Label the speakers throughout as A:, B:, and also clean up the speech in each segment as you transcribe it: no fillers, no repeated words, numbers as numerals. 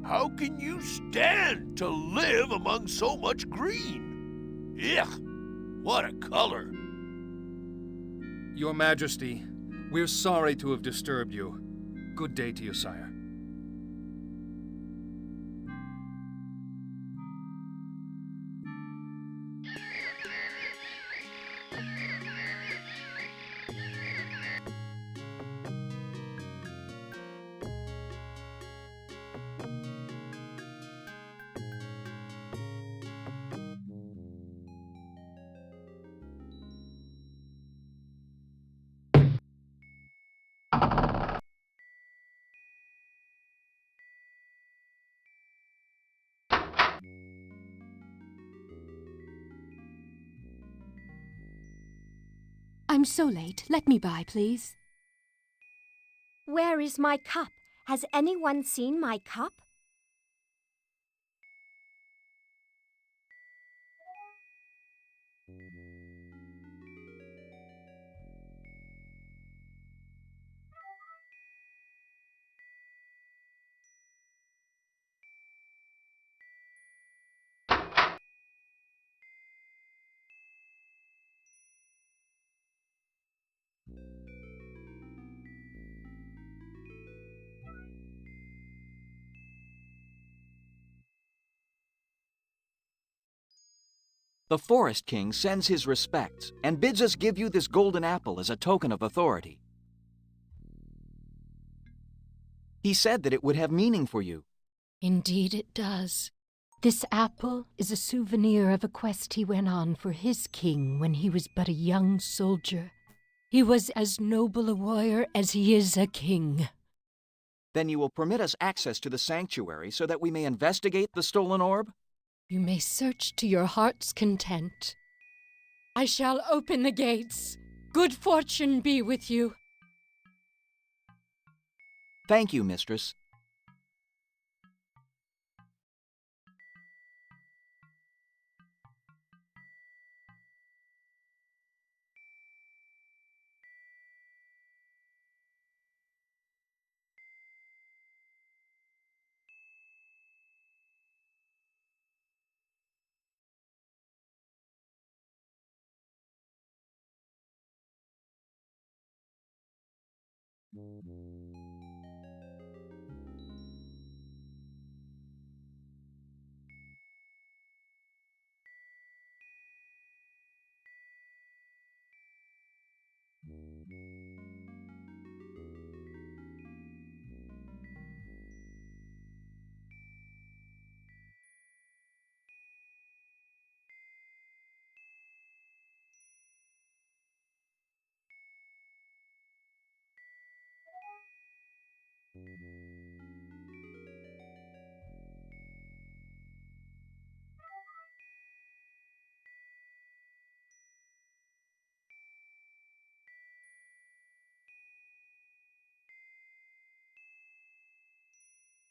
A: How can you stand to live among so much green? Ugh, what a color!
B: Your Majesty, we're sorry to have disturbed you. Good day to you, sire.
C: I'm so late. Let me by, please.
D: Where is my cup? Has anyone seen my cup?
E: The Forest King sends his respects and bids us give you this golden apple as a token of authority. He said that it would have meaning for you.
C: Indeed it does. This apple is a souvenir of a quest he went on for his king when he was but a young soldier. He was as noble a warrior as he is a king.
E: Then you will permit us access to the sanctuary so that we may investigate the stolen orb?
C: You may search to your heart's content. I shall open the gates. Good fortune be with you.
E: Thank you, mistress.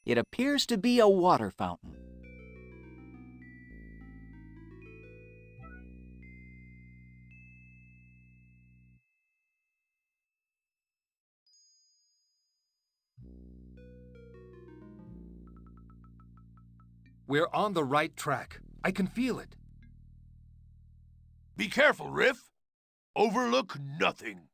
E: It appears to be a water fountain.
B: We're on the right track. I can feel it.
A: Be careful, Riff. Overlook nothing.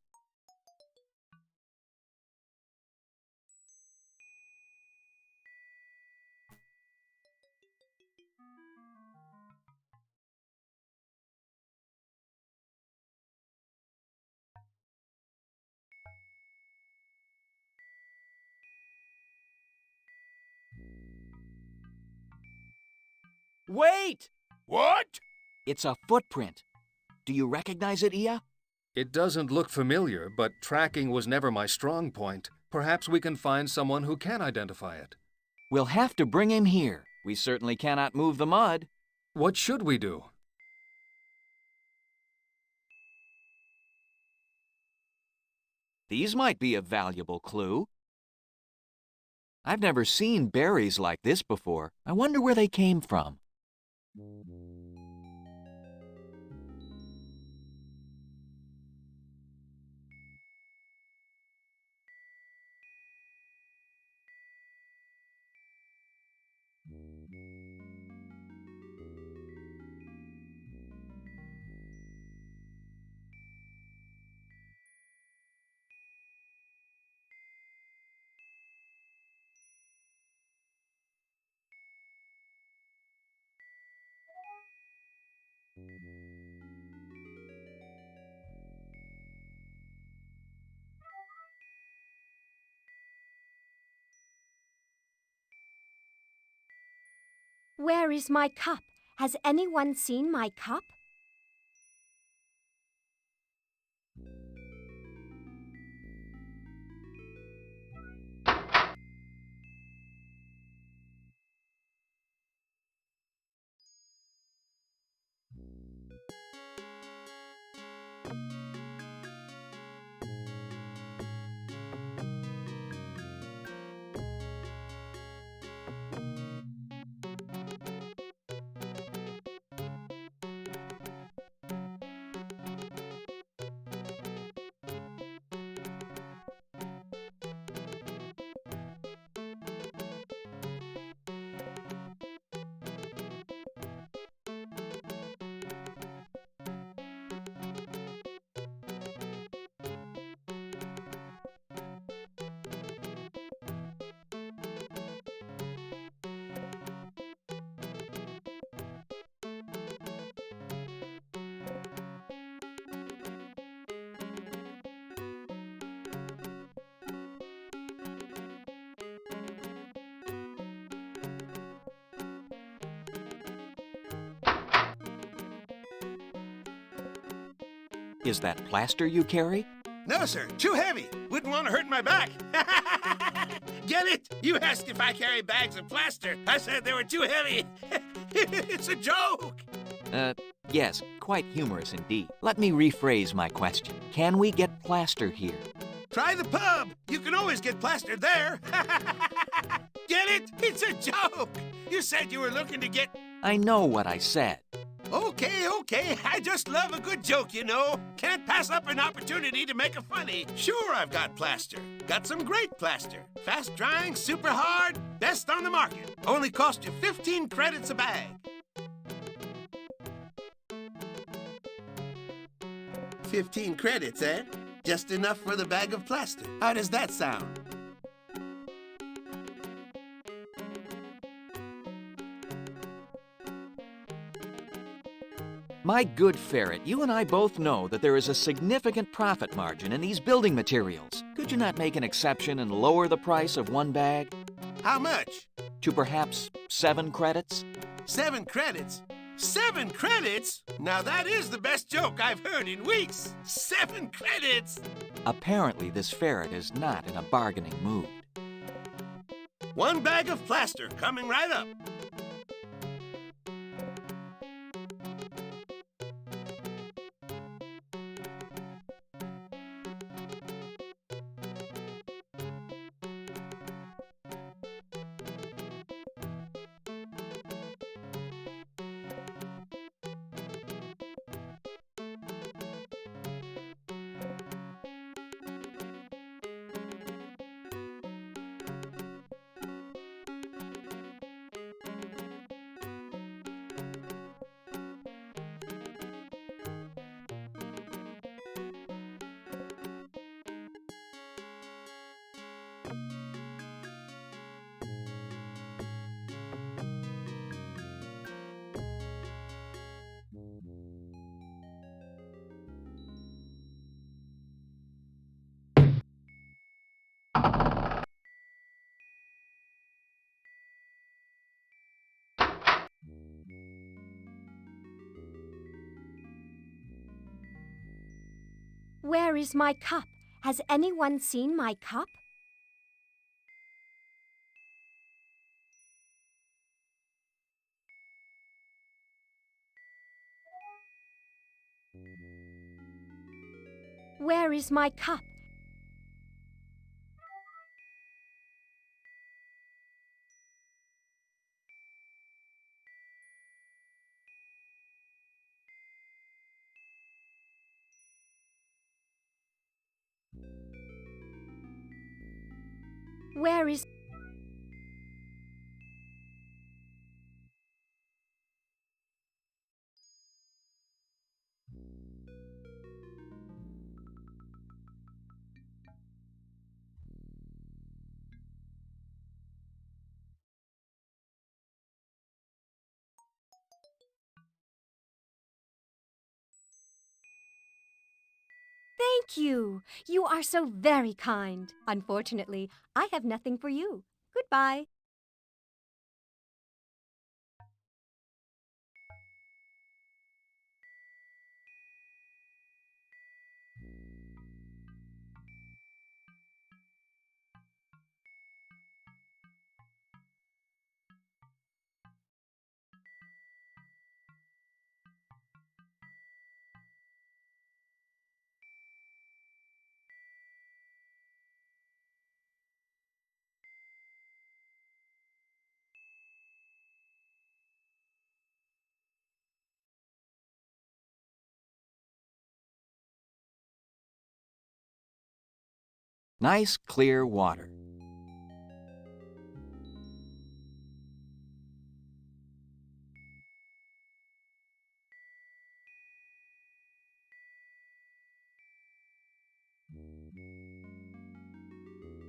E: Wait!
A: What?
E: It's a footprint. Do you recognize it, Ia?
B: It doesn't look familiar, but tracking was never my strong point. Perhaps we can find someone who can identify it.
E: We'll have to bring him here. We certainly cannot move the mud.
B: What should we do?
E: These might be a valuable clue. I've never seen berries like this before. I wonder where they came from.
D: Where is my cup? Has anyone seen my cup?
E: Is that plaster you carry?
F: No, sir. Too heavy. Wouldn't want to hurt my back. Get it? You asked if I carry bags of plaster. I said they were too heavy. It's a joke.
E: Yes, quite humorous indeed. Let me rephrase my question. Can we get plaster here?
F: Try the pub. You can always get plaster there. Get it? It's a joke. You said you were looking to get...
E: I know what I said.
F: Okay. I just love a good joke, you know. Can't pass up an opportunity to make a funny. Sure, I've got plaster. Got some great plaster. Fast drying, super hard, best on the market. Only cost you 15 credits a bag. 15 credits, eh? Just enough for the bag of plaster. How does that sound?
E: My good ferret, you and I both know that there is a significant profit margin in these building materials. Could you not make an exception and lower the price of one bag?
F: How much?
E: To perhaps 7 credits?
F: 7 credits? 7 credits? Now that is the best joke I've heard in weeks. 7 credits!
E: Apparently, this ferret is not in a bargaining mood.
F: 1 bag of plaster coming right up.
D: Where is my cup? Has anyone seen my cup? Where is my cup? Where is... Thank you. You are so very kind. Unfortunately, I have nothing for you. Goodbye.
E: Nice, clear water.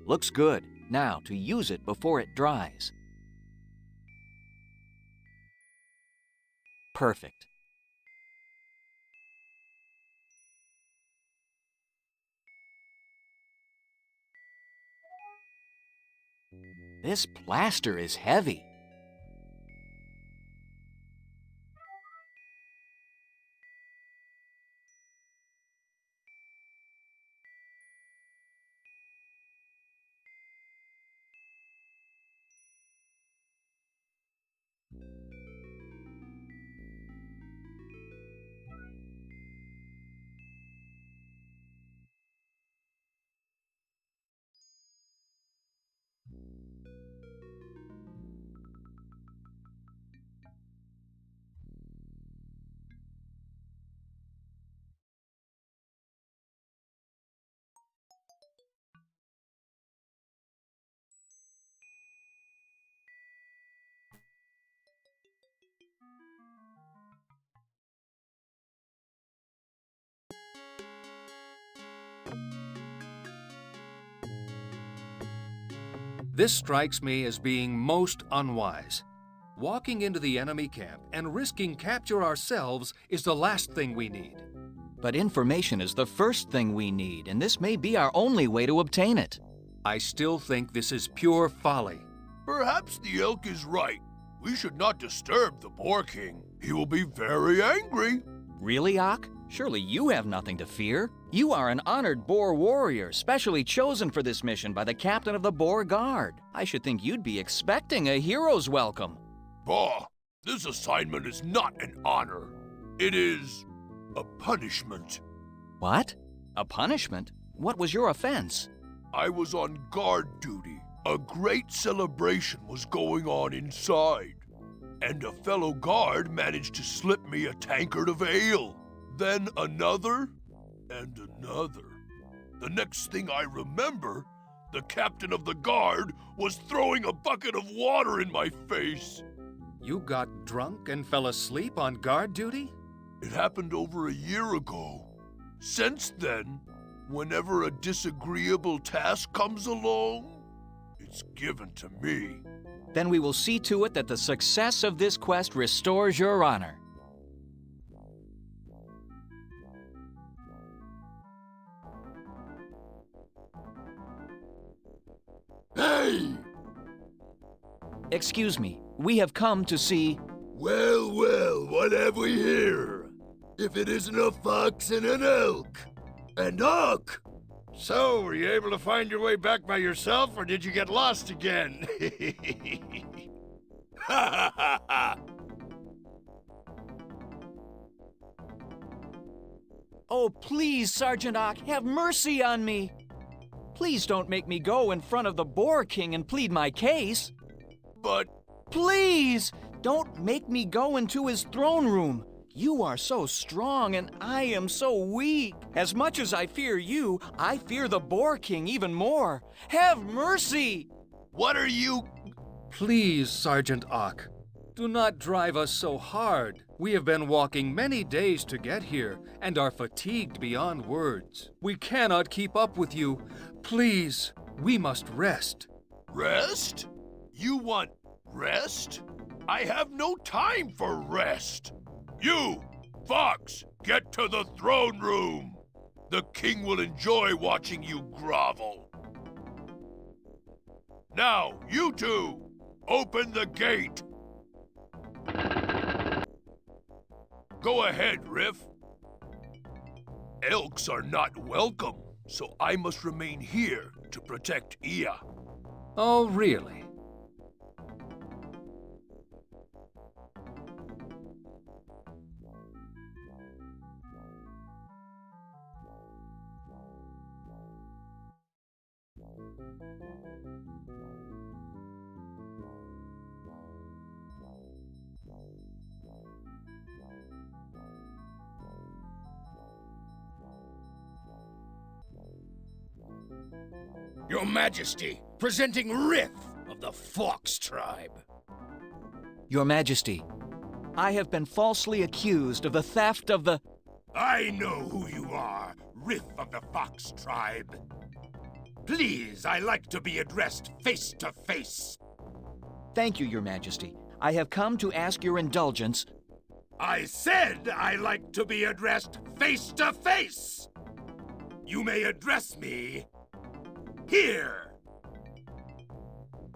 E: Looks good. Now to use it before it dries. Perfect. This plaster is heavy.
B: This strikes me as being most unwise. Walking into the enemy camp and risking capture ourselves is the last thing we need.
E: But information is the first thing we need, and this may be our only way to obtain it.
B: I still think this is pure folly.
A: Perhaps the elk is right. We should not disturb the Boar King. He will be very angry.
E: Really, Ak? Surely you have nothing to fear. You are an honored Boar warrior, specially chosen for this mission by the captain of the Boar Guard. I should think you'd be expecting a hero's welcome.
A: Bah, this assignment is not an honor. It is a punishment.
E: What? A punishment? What was your offense?
A: I was on guard duty. A great celebration was going on inside, and a fellow guard managed to slip me a tankard of ale. Then another, and another. The next thing I remember, the captain of the guard was throwing a bucket of water in my face.
B: You got drunk and fell asleep on guard duty?
A: It happened over a year ago. Since then, whenever a disagreeable task comes along, it's given to me.
E: Then we will see to it that the success of this quest restores your honor.
A: Hey!
E: Excuse me, we have come to see...
A: Well, well, what have we here? If it isn't a fox and an elk. And Uck!
G: So, were you able to find your way back by yourself, or did you get lost again?
A: Ha ha ha ha!
E: Oh, please, Sergeant Ock, have mercy on me. Please don't make me go in front of the Boar King and plead my case.
A: But
E: Please, don't make me go into his throne room. You are so strong and I am so weak. As much as I fear you, I fear the Boar King even more. Have mercy!
A: what are you...
B: Please, Sergeant Ock, do not drive us so hard. We have been walking many days to get here and are fatigued beyond words. We cannot keep up with you. Please, we must rest.
A: Rest? You want rest? I have no time for rest. You, Fox, get to the throne room. The king will enjoy watching you grovel. Now, you two, open the gate. Go ahead, Riff. Elks are not welcome, so I must remain here to protect Ia.
B: Oh, really?
G: Your Majesty, presenting Rith of the Fox tribe.
E: Your Majesty, I have been falsely accused of the theft of the...
F: I know who you are, Riff of the Fox tribe. Please, I like to be addressed face to face.
E: Thank you, Your Majesty. I have come to ask your indulgence.
F: I said I like to be addressed face to face. You may address me here.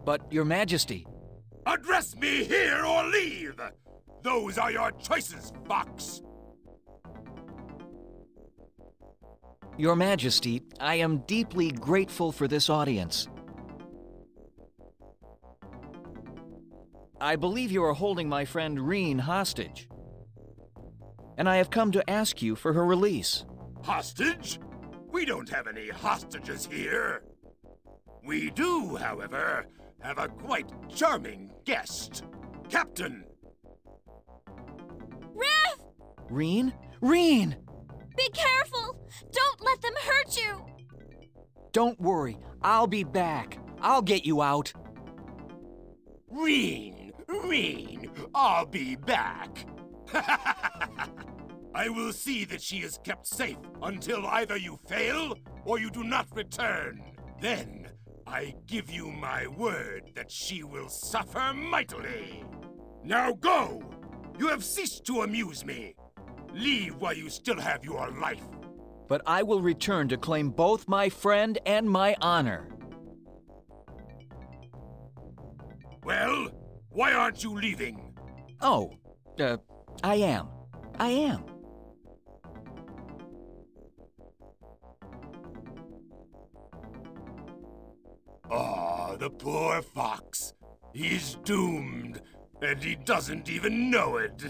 E: But, Your Majesty...
F: Address me here or leave. Those are your choices, Fox.
E: Your Majesty, I am deeply grateful for this audience. I believe you are holding my friend Reen hostage. And I have come to ask you for her release.
F: Hostage? We don't have any hostages here. We do, however, have a quite charming guest. Captain!
H: Riff!
E: Reen? Reen!
H: Be careful! Don't let them hurt you!
E: Don't worry, I'll be back. I'll get you out.
F: Reen, I'll be back. I will see that she is kept safe until either you fail or you do not return. Then, I give you my word that she will suffer mightily. Now go! You have ceased to amuse me. Leave while you still have your life.
E: But I will return to claim both my friend and my honor.
F: Well, why aren't you leaving?
E: Oh, I am.
F: Ah, the poor fox. He's doomed, and he doesn't even know it.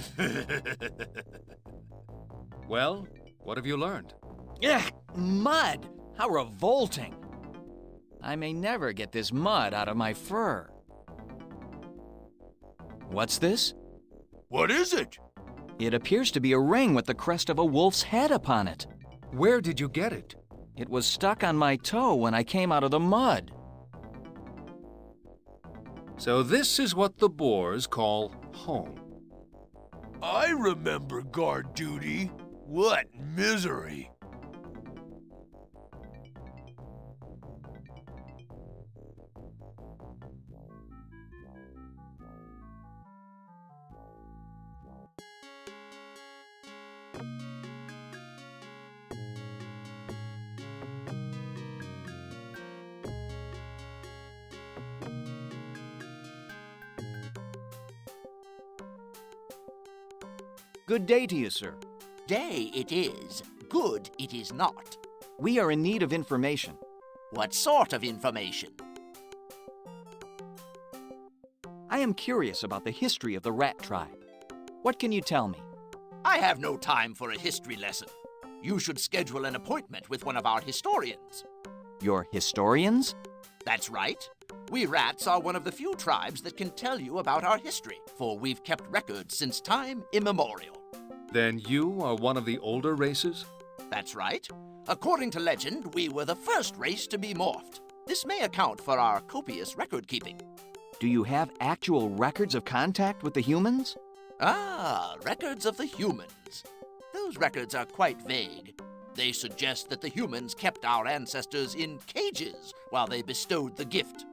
B: Well, what have you learned?
E: Ugh, mud! How revolting! I may never get this mud out of my fur. What's this?
A: What is it?
E: It appears to be a ring with the crest of a wolf's head upon it.
B: Where did you get it?
E: It was stuck on my toe when I came out of the mud.
B: So this is what the Boers call home.
A: I remember guard duty. What misery.
E: Good day to you, sir.
I: Day it is, good it is not.
E: We are in need of information.
I: What sort of information?
E: I am curious about the history of the rat tribe. What can you tell me?
I: I have no time for a history lesson. You should schedule an appointment with one of our historians.
E: Your historians?
I: That's right. We rats are one of the few tribes that can tell you about our history, for we've kept records since time immemorial.
B: Then you are one of the older races?
I: That's right. According to legend, we were the first race to be morphed. This may account for our copious record keeping.
E: Do you have actual records of contact with the humans?
I: Ah, records of the humans. Those records are quite vague. They suggest that the humans kept our ancestors in cages while they bestowed the gift.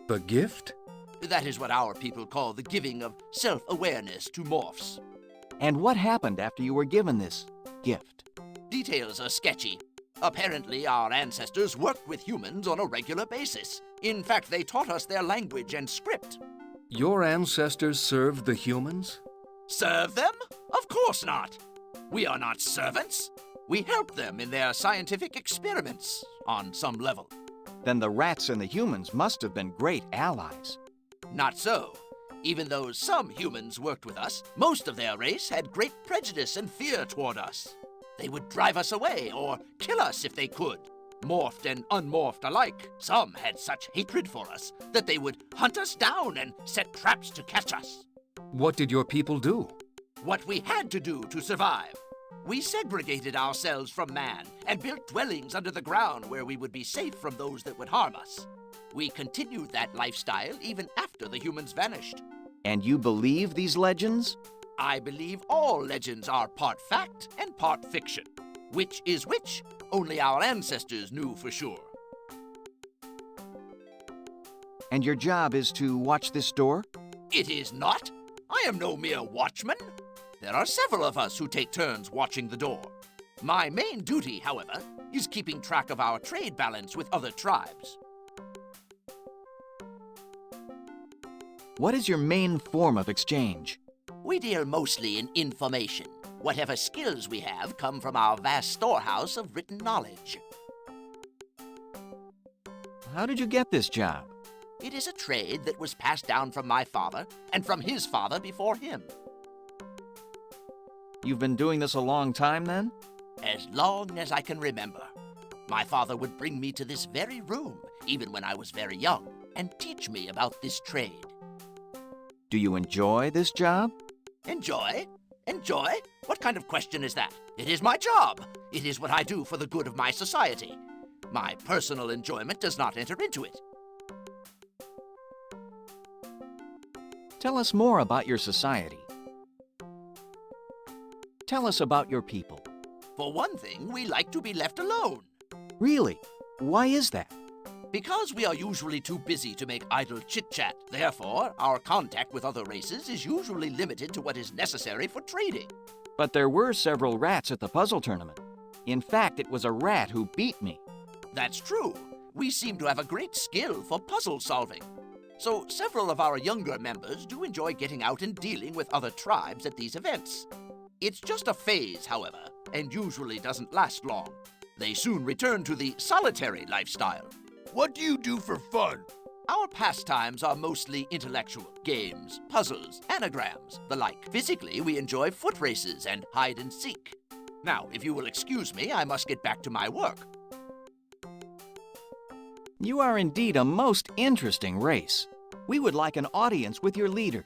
B: The gift?
I: That is what our people call the giving of self-awareness to morphs.
E: And what happened after you were given this gift?
I: Details are sketchy. Apparently, our ancestors worked with humans on a regular basis. In fact, they taught us their language and script.
B: Your ancestors served the humans?
I: Serve them? Of course not. We are not servants. We help them in their scientific experiments, on some level.
E: Then the rats and the humans must have been great allies.
I: Not so. Even though some humans worked with us, most of their race had great prejudice and fear toward us. They would drive us away or kill us if they could. Morphed and unmorphed alike, some had such hatred for us that they would hunt us down and set traps to catch us.
B: What did your people do?
I: What we had to do to survive. We segregated ourselves from man and built dwellings under the ground where we would be safe from those that would harm us. We continued that lifestyle even after the humans vanished.
E: And you believe these legends?
I: I believe all legends are part fact and part fiction. Which is which, only our ancestors knew for sure.
E: And your job is to watch this door?
I: It is not. I am no mere watchman. There are several of us who take turns watching the door. My main duty, however, is keeping track of our trade balance with other tribes.
E: What is your main form of exchange?
I: We deal mostly in information. Whatever skills we have come from our vast storehouse of written knowledge.
E: How did you get this job?
I: It is a trade that was passed down from my father and from his father before him.
E: You've been doing this a long time, then?
I: As long as I can remember. My father would bring me to this very room, even when I was very young, and teach me about this trade.
E: Do you enjoy this job?
I: Enjoy? Enjoy? What kind of question is that? It is my job. It is what I do for the good of my society. My personal enjoyment does not enter into it.
E: Tell us more about your society. Tell us about your people.
I: For one thing, we like to be left alone.
E: Really? Why is that?
I: Because we are usually too busy to make idle chit-chat. Therefore, our contact with other races is usually limited to what is necessary for trading.
E: But there were several rats at the puzzle tournament. In fact, it was a rat who beat me.
I: That's true. We seem to have a great skill for puzzle solving. So several of our younger members do enjoy getting out and dealing with other tribes at these events. It's just a phase, however, and usually doesn't last long. They soon return to the solitary lifestyle.
A: What do you do for fun?
I: Our pastimes are mostly intellectual. Games, puzzles, anagrams, the like. Physically, we enjoy foot races and hide and seek. Now, if you will excuse me, I must get back to my work.
E: You are indeed a most interesting race. We would like an audience with your leader.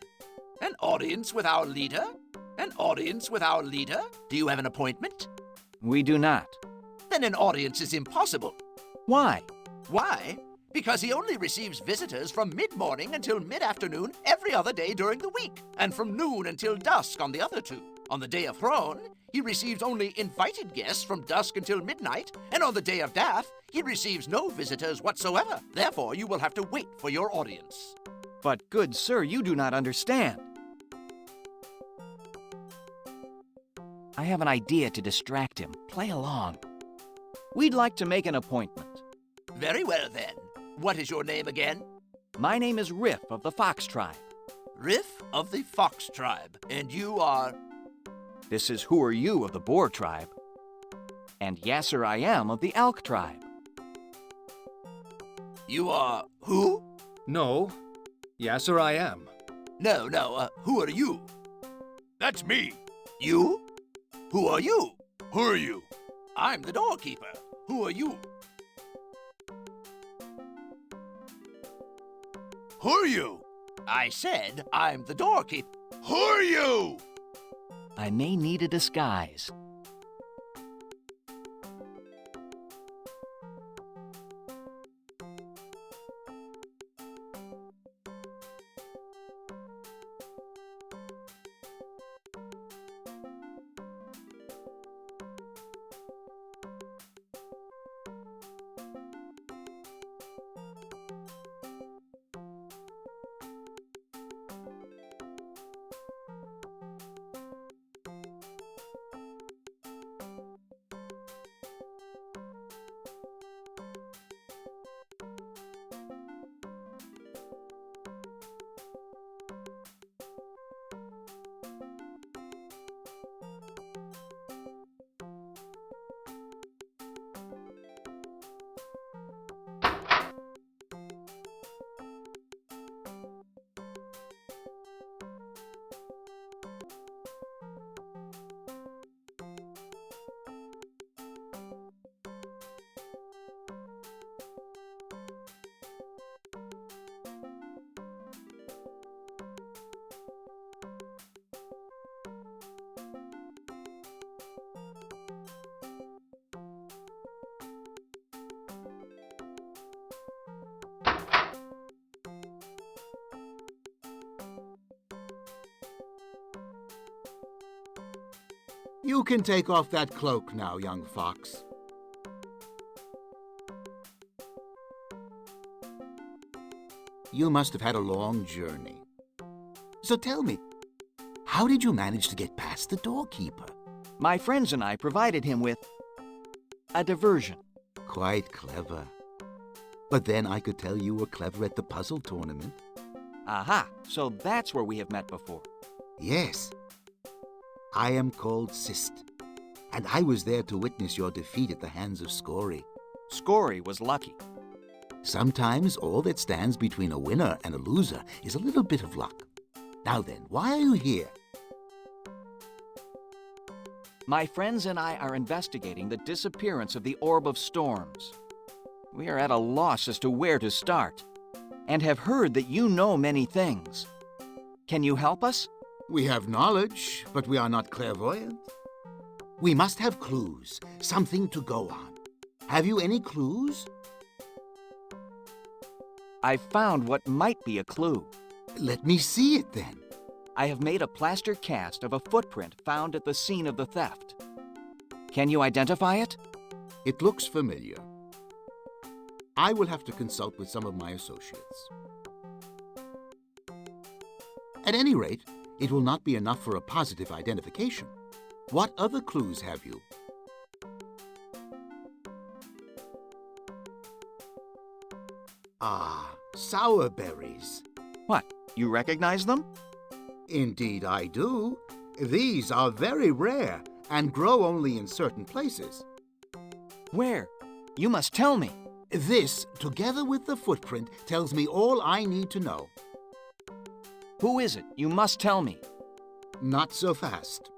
I: An audience with our leader? An audience with our leader? Do you have an appointment?
E: We do not.
I: Then an audience is impossible.
E: Why?
I: Why? Because he only receives visitors from mid-morning until mid-afternoon every other day during the week, and from noon until dusk on the other two. On the day of Throne, he receives only invited guests from dusk until midnight, and on the day of Death, he receives no visitors whatsoever. Therefore, you will have to wait for your audience.
E: But, good sir, you do not understand. I have an idea to distract him. Play along. We'd like to make an appointment.
I: Very well, then. What is your name again?
E: My name is Riff of the Fox Tribe.
I: Riff of the Fox Tribe. And you are?
E: This is Who Are You of the Boar Tribe. And Yasser I Am of the Elk Tribe.
I: You are who?
B: No. Yasser I am.
I: No, who are you?
A: That's me.
I: You? Who are you?
A: Who are you?
I: I'm the doorkeeper. Who are you?
A: Who are you?
I: I said I'm the doorkeeper.
A: Who are you?
E: I may need a disguise.
J: You can take off that cloak now, young fox. You must have had a long journey. So tell me, how did you manage to get past the doorkeeper?
E: My friends and I provided him with a diversion.
J: Quite clever. But then I could tell you were clever at the puzzle tournament.
E: Aha, so that's where we have met before.
J: Yes. I am called Sist, and I was there to witness your defeat at the hands of Scory.
E: Scory was lucky.
J: Sometimes all that stands between a winner and a loser is a little bit of luck. Now then, why are you here?
E: My friends and I are investigating the disappearance of the Orb of Storms. We are at a loss as to where to start, and have heard that you know many things. Can you help us?
J: We have knowledge, but we are not clairvoyant. We must have clues, something to go on. Have you any clues?
E: I've found what might be a clue.
J: Let me see it then.
E: I have made a plaster cast of a footprint found at the scene of the theft. Can you identify it?
J: It looks familiar. I will have to consult with some of my associates. At any rate, it will not be enough for a positive identification. What other clues have you? Ah, sour berries.
E: What, you recognize them?
J: Indeed I do. These are very rare and grow only in certain places.
E: Where? You must tell me.
J: This, together with the footprint, tells me all I need to know.
E: Who is it? You must tell me.
J: Not so fast.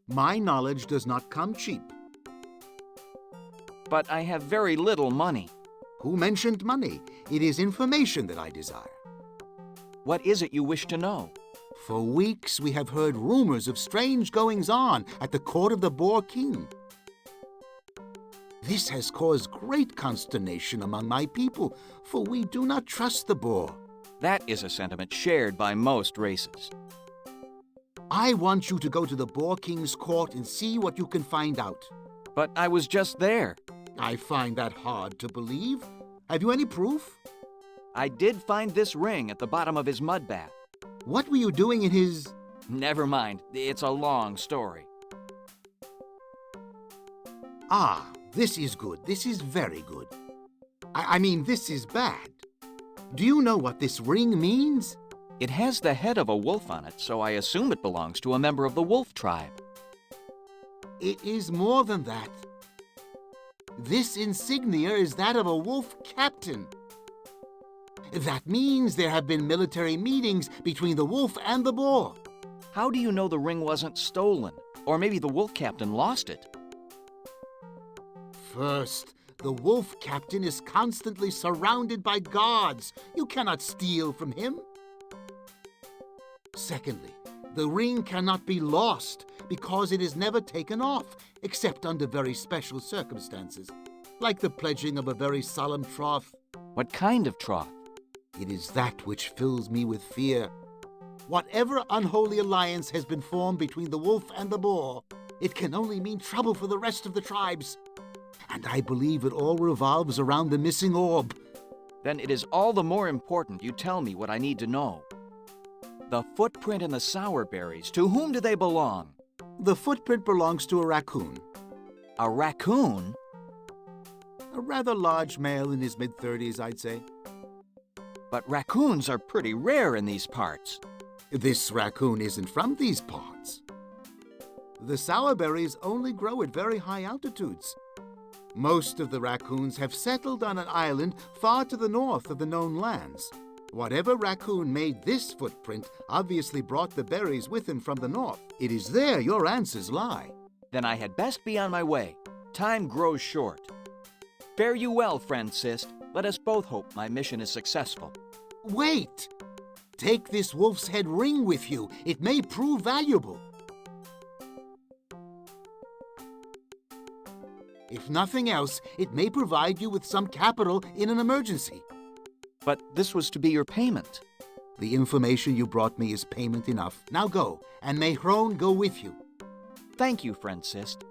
J: My knowledge does not come cheap.
E: But I have very little money.
J: Who mentioned money? It is information that I desire.
E: What is it you wish to know?
J: For weeks we have heard rumors of strange goings-on at the court of the Boar King. This has caused great consternation among my people, for we do not trust the boar.
E: That is a sentiment shared by most races.
J: I want you to go to the Boar King's court and see what you can find out.
E: But I was just there.
J: I find that hard to believe. Have you any proof?
E: I did find this ring at the bottom of his mud bath.
J: What were you doing in his...
E: Never mind. It's a long story.
J: Ah, this is good. This is very good. I mean, this is bad. Do you know what this ring means?
E: It has the head of a wolf on it, so I assume it belongs to a member of the wolf tribe.
J: It is more than that. This insignia is that of a wolf captain. That means there have been military meetings between the wolf and the boar.
E: How do you know the ring wasn't stolen? Or maybe the wolf captain lost it?
J: First, the wolf captain is constantly surrounded by guards. You cannot steal from him. Secondly, the ring cannot be lost because it is never taken off, except under very special circumstances, like the pledging of a very solemn troth.
E: What kind of troth?
J: It is that which fills me with fear. Whatever unholy alliance has been formed between the wolf and the boar, it can only mean trouble for the rest of the tribes. And I believe it all revolves around the missing orb.
E: Then it is all the more important you tell me what I need to know. The footprint and the sour berries, to whom do they belong?
J: The footprint belongs to a raccoon.
E: A raccoon?
J: A rather large male in his mid-30s, I'd say.
E: But raccoons are pretty rare in these parts.
J: This raccoon isn't from these parts. The sour berries only grow at very high altitudes. Most of the raccoons have settled on an island far to the north of the known lands. Whatever raccoon made this footprint obviously brought the berries with him from the north. It is there your answers lie.
E: Then I had best be on my way. Time grows short. Fare you well, friend Sist. Let us both hope my mission is successful.
J: Wait! Take this wolf's head ring with you. It may prove valuable. If nothing else, it may provide you with some capital in an emergency.
E: But this was to be your payment.
J: The information you brought me is payment enough. Now go, and may Hrone go with you.
E: Thank you, friend Sist.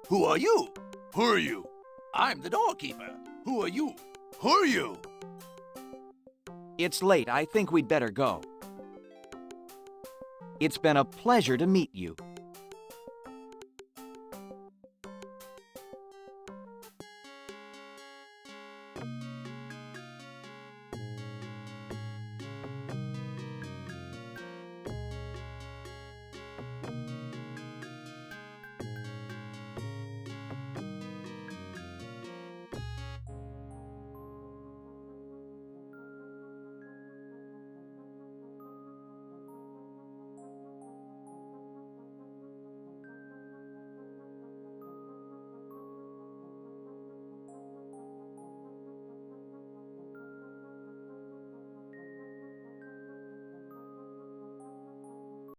I: Who are you?
A: Who are you?
I: I'm the doorkeeper. Who are you?
A: Who are you?
E: It's late. I think we'd better go. It's been a pleasure to meet you.